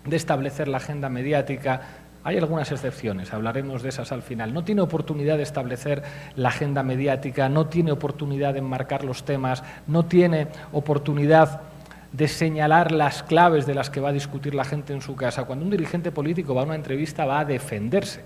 de establecer la agenda mediática. Hay algunas excepciones, hablaremos de esas al final. No tiene oportunidad de establecer la agenda mediática, no tiene oportunidad de enmarcar los temas, no tiene oportunidad de señalar las claves de las que va a discutir la gente en su casa. Cuando un dirigente político va a una entrevista, va a defenderse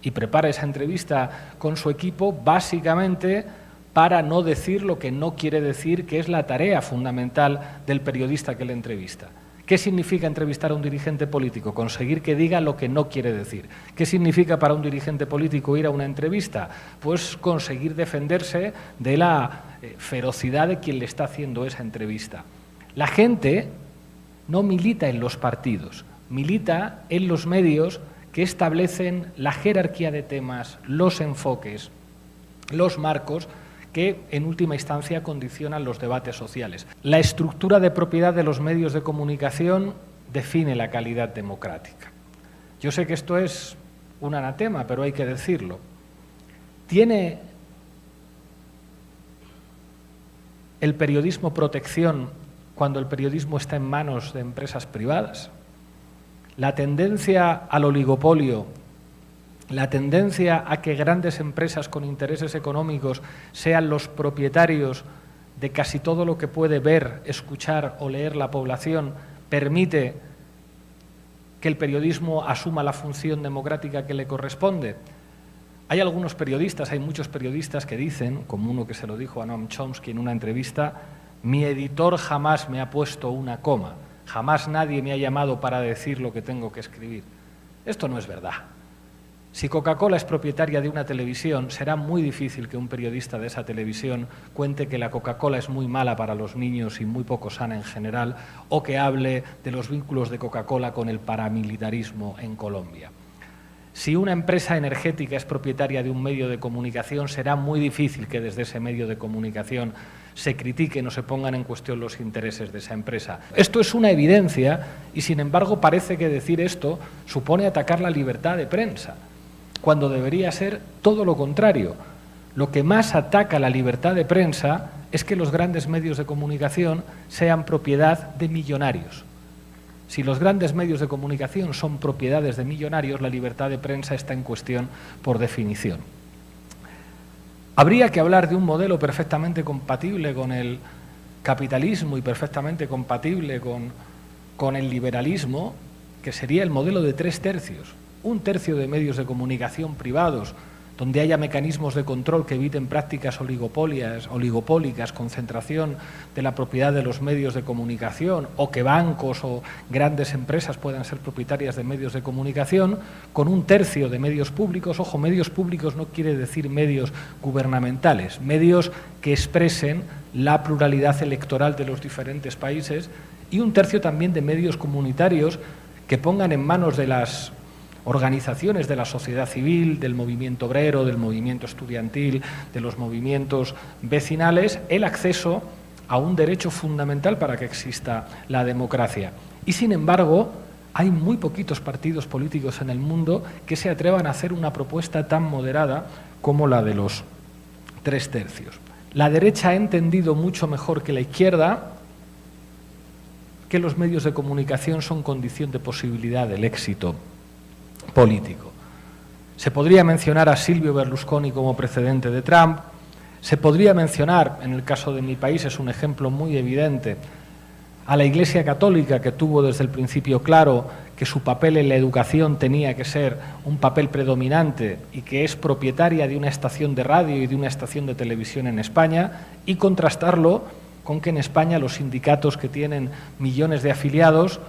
y prepara esa entrevista con su equipo básicamente para no decir lo que no quiere decir, que es la tarea fundamental del periodista que le entrevista. ¿Qué significa entrevistar a un dirigente político? Conseguir que diga lo que no quiere decir. ¿Qué significa para un dirigente político ir a una entrevista? Pues conseguir defenderse de la ferocidad de quien le está haciendo esa entrevista. La gente no milita en los partidos, milita en los medios que establecen la jerarquía de temas, los enfoques, los marcos que en última instancia condicionan los debates sociales. La estructura de propiedad de los medios de comunicación define la calidad democrática. Yo sé que esto es un anatema, pero hay que decirlo. ¿Tiene el periodismo protección cuando el periodismo está en manos de empresas privadas? La tendencia al oligopolio, la tendencia a que grandes empresas con intereses económicos sean los propietarios de casi todo lo que puede ver, escuchar o leer la población, permite que el periodismo asuma la función democrática que le corresponde. Hay algunos periodistas, hay muchos periodistas que dicen, como uno que se lo dijo a Noam Chomsky en una entrevista, mi editor jamás me ha puesto una coma, jamás nadie me ha llamado para decir lo que tengo que escribir. Esto no es verdad. Si Coca-Cola es propietaria de una televisión, será muy difícil que un periodista de esa televisión cuente que la Coca-Cola es muy mala para los niños y muy poco sana en general, o que hable de los vínculos de Coca-Cola con el paramilitarismo en Colombia. Si una empresa energética es propietaria de un medio de comunicación, será muy difícil que desde ese medio de comunicación se critiquen o se pongan en cuestión los intereses de esa empresa. Esto es una evidencia y, sin embargo, parece que decir esto supone atacar la libertad de prensa, cuando debería ser todo lo contrario. Lo que más ataca la libertad de prensa es que los grandes medios de comunicación sean propiedad de millonarios. Si los grandes medios de comunicación son propiedades de millonarios, la libertad de prensa está en cuestión por definición. Habría que hablar de un modelo perfectamente compatible con el capitalismo y perfectamente compatible con el liberalismo, que sería el modelo de 3/3. Un tercio de medios de comunicación privados, donde haya mecanismos de control que eviten prácticas oligopólicas, concentración de la propiedad de los medios de comunicación, o que bancos o grandes empresas puedan ser propietarias de medios de comunicación, con un tercio de medios públicos. Ojo, medios públicos no quiere decir medios gubernamentales, medios que expresen la pluralidad electoral de los diferentes países, y un tercio también de medios comunitarios que pongan en manos de las organizaciones de la sociedad civil, del movimiento obrero, del movimiento estudiantil, de los movimientos vecinales, el acceso a un derecho fundamental para que exista la democracia. Y, sin embargo, hay muy poquitos partidos políticos en el mundo que se atrevan a hacer una propuesta tan moderada como la de los 3/3. La derecha ha entendido mucho mejor que la izquierda que los medios de comunicación son condición de posibilidad del éxito político. Se podría mencionar a Silvio Berlusconi como precedente de Trump, se podría mencionar, en el caso de mi país es un ejemplo muy evidente, a la Iglesia Católica, que tuvo desde el principio claro que su papel en la educación tenía que ser un papel predominante y que es propietaria de una estación de radio y de una estación de televisión en España, y contrastarlo con que en España los sindicatos, que tienen millones de afiliados,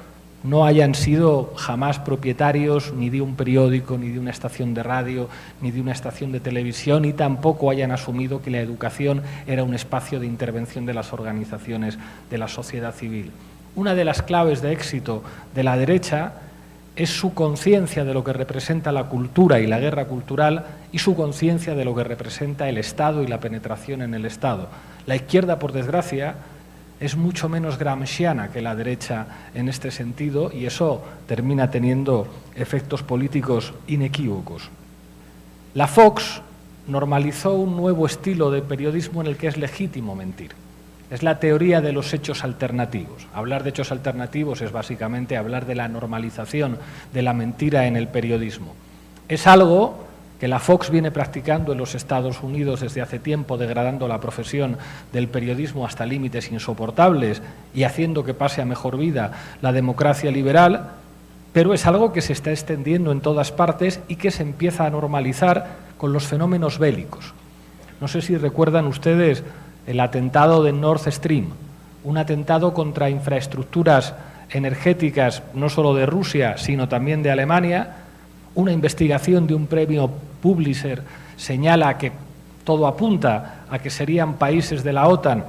no hayan sido jamás propietarios ni de un periódico, ni de una estación de radio, ni de una estación de televisión, y tampoco hayan asumido que la educación era un espacio de intervención de las organizaciones de la sociedad civil. Una de las claves de éxito de la derecha es su conciencia de lo que representa la cultura y la guerra cultural, y su conciencia de lo que representa el Estado y la penetración en el Estado. La izquierda, por desgracia, es mucho menos gramsciana que la derecha en este sentido, y eso termina teniendo efectos políticos inequívocos. La Fox normalizó un nuevo estilo de periodismo en el que es legítimo mentir. Es la teoría de los hechos alternativos. Hablar de hechos alternativos es básicamente hablar de la normalización de la mentira en el periodismo. Es algo que la Fox viene practicando en los Estados Unidos desde hace tiempo, degradando la profesión del periodismo hasta límites insoportables y haciendo que pase a mejor vida la democracia liberal, pero es algo que se está extendiendo en todas partes y que se empieza a normalizar con los fenómenos bélicos. No sé si recuerdan ustedes el atentado de Nord Stream, un atentado contra infraestructuras energéticas no solo de Rusia, sino también de Alemania. Una investigación de un premio Pulitzer señala que todo apunta a que serían países de la OTAN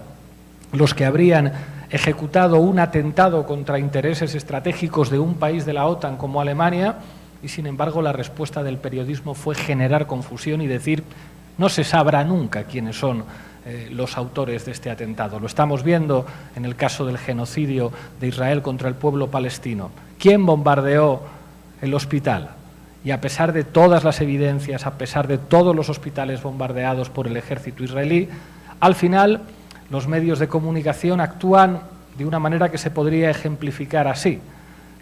los que habrían ejecutado un atentado contra intereses estratégicos de un país de la OTAN como Alemania, y sin embargo la respuesta del periodismo fue generar confusión y decir no se sabrá nunca quiénes son los autores de este atentado. Lo estamos viendo en el caso del genocidio de Israel contra el pueblo palestino. ¿Quién bombardeó el hospital. Y a pesar de todas las evidencias, a pesar de todos los hospitales bombardeados por el ejército israelí, al final los medios de comunicación actúan de una manera que se podría ejemplificar así.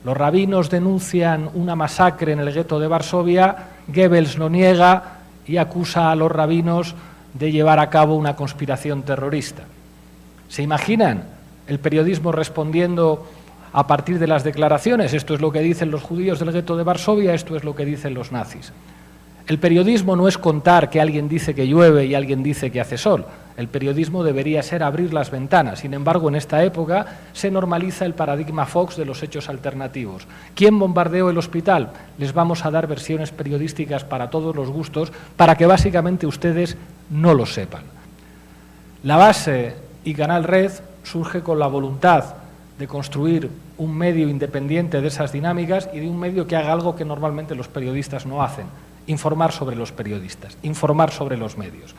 Los rabinos denuncian una masacre en el gueto de Varsovia, Goebbels lo niega y acusa a los rabinos de llevar a cabo una conspiración terrorista. ¿Se imaginan el periodismo respondiendo a partir de las declaraciones? Esto es lo que dicen los judíos del gueto de Varsovia, esto es lo que dicen los nazis. El periodismo no es contar que alguien dice que llueve y alguien dice que hace sol. El periodismo debería ser abrir las ventanas. Sin embargo, en esta época se normaliza el paradigma Fox de los hechos alternativos. ¿Quién bombardeó el hospital? Les vamos a dar versiones periodísticas para todos los gustos, para que básicamente ustedes no lo sepan. La Base y Canal Red surge con la voluntad de construir un medio independiente de esas dinámicas y de un medio que haga algo que normalmente los periodistas no hacen: informar sobre los periodistas, informar sobre los medios.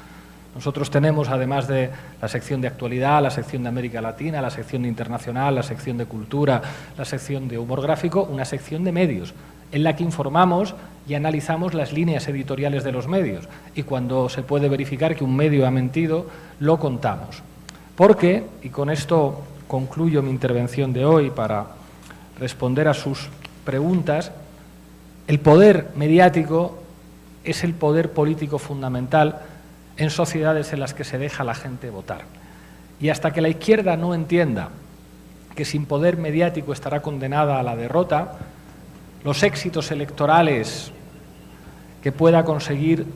Nosotros tenemos, además de la sección de actualidad, la sección de América Latina, la sección de internacional, la sección de cultura, la sección de humor gráfico, una sección de medios, en la que informamos y analizamos las líneas editoriales de los medios. Y cuando se puede verificar que un medio ha mentido, lo contamos. Porque, y con esto concluyo mi intervención de hoy para responder a sus preguntas, el poder mediático es el poder político fundamental en sociedades en las que se deja a la gente votar. Y hasta que la izquierda no entienda que sin poder mediático estará condenada a la derrota, los éxitos electorales que pueda conseguir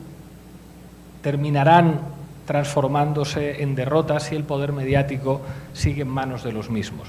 terminarán transformándose en derrotas si el poder mediático sigue en manos de los mismos.